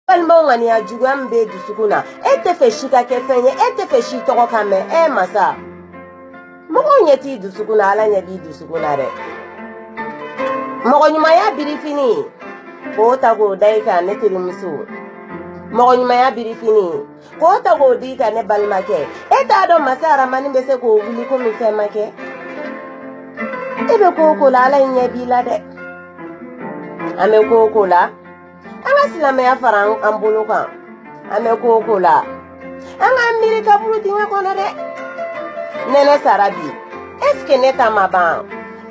balmaw ngani ya jugu an be dusukuna e te fe shi ka kɛ fɛn ye e te fe shi tɔgɔ ka mɛn masa mɔgɔw ɲɛ t'i dusukuna ala ɲɛ b'i dusukuna dɛ mɔgɔ ɲumanya birifini k'o ta k'o da i kan ne terimuso mɔgɔ ɲumanya birifini k'o ta k'o di i kan ne balimakɛ e t'a dɔn masa aramani bɛ se k'o wuli komi fɛn ma kɛ e bɛ ko o ko la ala ɲɛ b'i la dɛ an bɛ ko o ko la an ka silamɛya fara an bolo kan an bɛ ko o ko la an ka miiri kaburu dingɛ kɔnɔ dɛ nɛnɛ sara bi est-ce que ne ta ma ban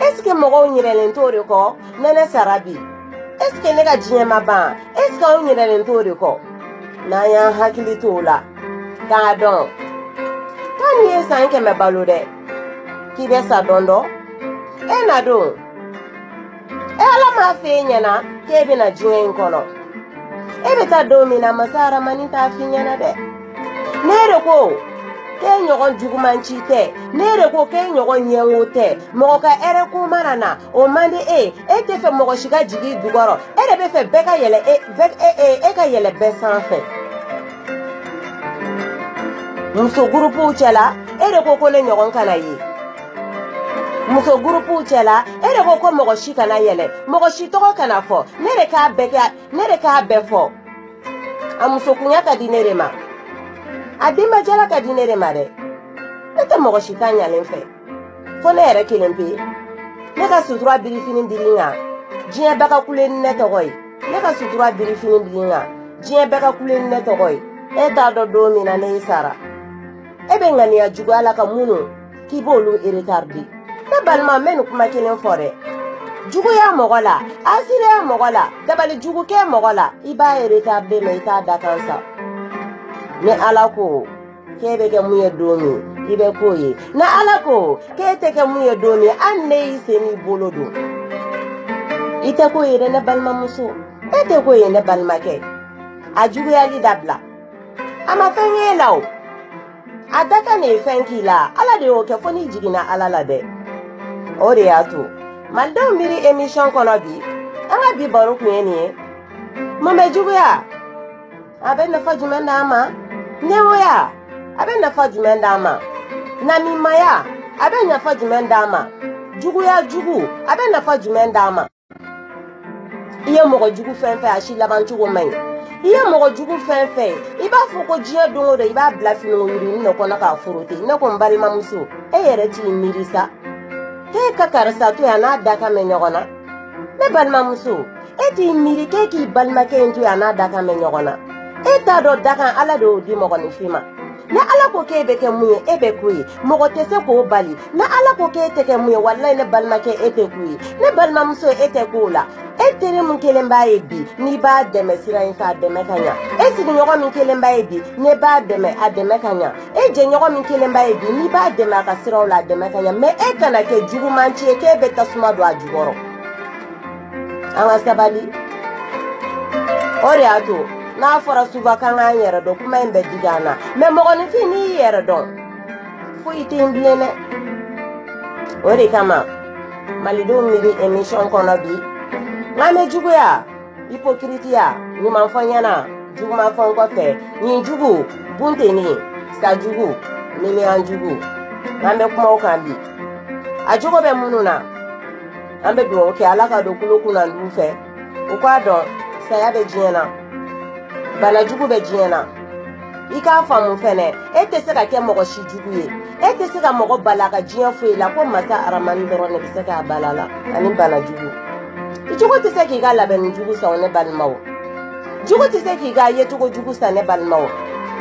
est-ce que mɔgɔw ɲinɛlen t'o de kɔ nɛnɛ sara bi est-ce que ne ka diɲɛ ma ban est-ce que anw ɲinɛlen t'o de kɔ n'an y'an hakili t'o la k'a dɔn k'a n'i ye san 100 balo dɛ k'i bɛ sa dɔn dɔ e na don ala m'a f'e ɲɛna k'e bɛna diɲɛ in kɔnɔ e bɛ taa don min na masa aramani t'a f'i ɲɛna dɛ ne de ko k'e ɲɔgɔn juguman ci tɛ ne de ko k'e ɲɔgɔn ɲɛngo tɛ mɔgɔ ka hɛrɛ ko mana na o man di e tɛ fɛ mɔgɔ si ka jigi dugɔrɔ e de bɛ fɛ bɛɛ ka yɛlɛ e ka yɛlɛ bɛɛ sanfɛ muso gurupuw cɛla e de ko ne ɲɔgɔn kana ye muso gurupuw cɛla e de ko mɔgɔ si kana yɛlɛ mɔgɔ si tɔgɔ kana fɔ ne de k'a bɛɛ fɔ a musokunya ka di ne de ma a denbajala ka di ne de ma dɛ ne tɛ mɔgɔ si ta ɲalen fɛ fo ne yɛrɛ kelen pe ne ka sutura birifini diri n kan diɲɛ bɛɛ ka kule ni ne tɔgɔ ye ne ka sutura birifini diri n kan diɲɛ bɛɛ ka kule ni ne tɔgɔ ye e t'a dɔn don min na ne y'i sara e bɛ ŋaniya juguya la ka minnu k'i b'olu eretardi ne balima n bɛ nin kuma kelen fɔ dɛ juguya mɔgɔ la asiriya mɔgɔ la dabali jugu kɛ mɔgɔ la i b'a eretarde mɛ i t'a dakan sa ni ala ko k'e bɛ kɛ mun ye don min i bɛ k'o ye ni ala ko k'e tɛ kɛ mun ye don min hali ne y'i sen n'i bolo don i tɛ k'o ye dɛ ne balimamuso e tɛ k'o ye ne balimakɛ a juguyali dabila a ma fɛn k'e la o a da kan de ye fɛn k'i la ala de y'o kɛ fo n'i jiginna ala la dɛ o de y'a to malidenw miiri émission kɔnɔ bi an ka bi baro kun ye nin ye mun bɛ juguya a bɛ nafa jumɛn d'an ma ɲɛngoya a bɛ nafa jumɛn d'an ma namimaya a bɛ nafa jumɛn d'an ma juguya jugu a bɛ nafa jumɛn d'an ma i ye mɔgɔ jugu fɛn fɛn a si laban cogo man ɲi i ye mɔgɔ jugu fɛn fɛn i b'a fɔ ko diɲɛ don o don i b'a bila finiwurunin de kɔnɔ k'a forote ne ko n balimamuso e yɛrɛ t'i miiri sa k'e ka karisa to yan n'a da ka mɛn ɲɔgɔn na ne balimamuso e t'i miiri k'e k'i balimakɛ in to yan n'a da ka mɛn ɲɔgɔn na e t'a dɔn dakan ala de y'o di mɔgɔninfin ma ni ala ko k'e bɛ kɛ mun ye e bɛ k'o ye mɔgɔ tɛ se k'o bali ni ala ko k'e tɛ kɛ mun ye walayi ne balimakɛ e tɛ k'o ye ne balimamuso e tɛ k'o la e teri min kelen b'a ye bi n'i b'a dɛmɛ sira in fɛ a dɛmɛ ka ɲa e sigiɲɔgɔn min kelen b'a ye bi n'i b'a dɛmɛ a dɛmɛ ka ɲa e jɛɲɔgɔn min kelen b'a ye bi n'i b'a dɛmɛ a ka siraw la a dɛmɛ ka ɲa mɛ e kana kɛ juguman ci ye k'e bɛ tasuma don a jukɔrɔ an ka sabali o de y'a to n'a fɔra suba k'an k'an yɛrɛ dɔn kuma in bɛ digi an na mɛ mɔgɔninfin n'i y'i yɛrɛ dɔn foyi tɛ n bilen dɛ o de kama malidenw miiri émission kɔnɔ bi n'an bɛ juguya hypocriteya ɲumanfɔ-ɲɛna jugumanfɔ kɔfɛ nin jugu bunteni sa jugu miliyan jugu n'an bɛ kuma o kan bi a jogo bɛ minnu na an bɛ dugawu kɛ ala ka don kulo kunnandiw fɛ u k'a dɔn saya bɛ diɲɛ na bana jugu bɛ diɲɛ na i k'a faamu fɛnɛ e tɛ se ka kɛ mɔgɔ si jugu ye e tɛ se ka mɔgɔ bala ka diɲɛ foyi la ko masa aramani dɔrɔn de bɛ se k'a bala la ani bana jugu i jogo tɛ se k'i ka labɛnni jugu san ne balimaw jogo tɛ se k'i ka yecogo jugu san ne balimaw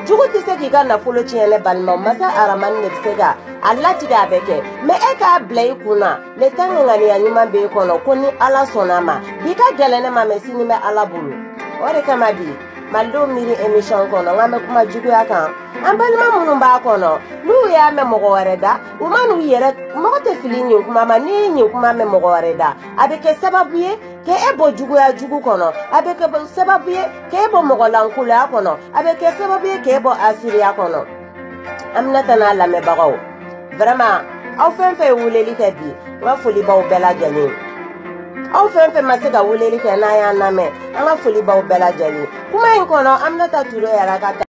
jogo tɛ se k'i ka nafolo tiɲɛ ne balimaw masa aramani de bɛ se ka a latigɛ a bɛ kɛ mɛ e k'a bila i kunna le temps que ŋaniya ɲuman b'e kɔnɔ ko ni ala sɔnna ma bi ka gɛlɛn ne ma mɛ sini bɛ ala bolo o de kama bi malidenw miiri émission kɔnɔ n'an bɛ kuma juguya kan an balima minnu b'a kɔnɔ n'u y'a mɛn mɔgɔ wɛrɛ da u ma n'u yɛrɛ mɔgɔ tɛ fili nin kuma ma n'i ye nin kuma mɛn mɔgɔ wɛrɛ da a bɛ kɛ sababu ye k'e bɔ juguya jugu kɔnɔ a bɛ kɛ sababu ye k'e bɔ mɔgɔlankoloya kɔnɔ a bɛ kɛ sababu ye k'e bɔ asiriya kɔnɔ Aminata n'a lamɛnbagaw vraiment aw fɛn fɛn ye weleli kɛ bi n ka foli b'aw bɛɛ lajɛlen aw fɛn fɛn ma se ka weleli kɛ n'a y'an lamɛn an ka foli b'aw bɛɛ lajɛlen kuma in kɔnɔ Aminata Ture yɛrɛ ka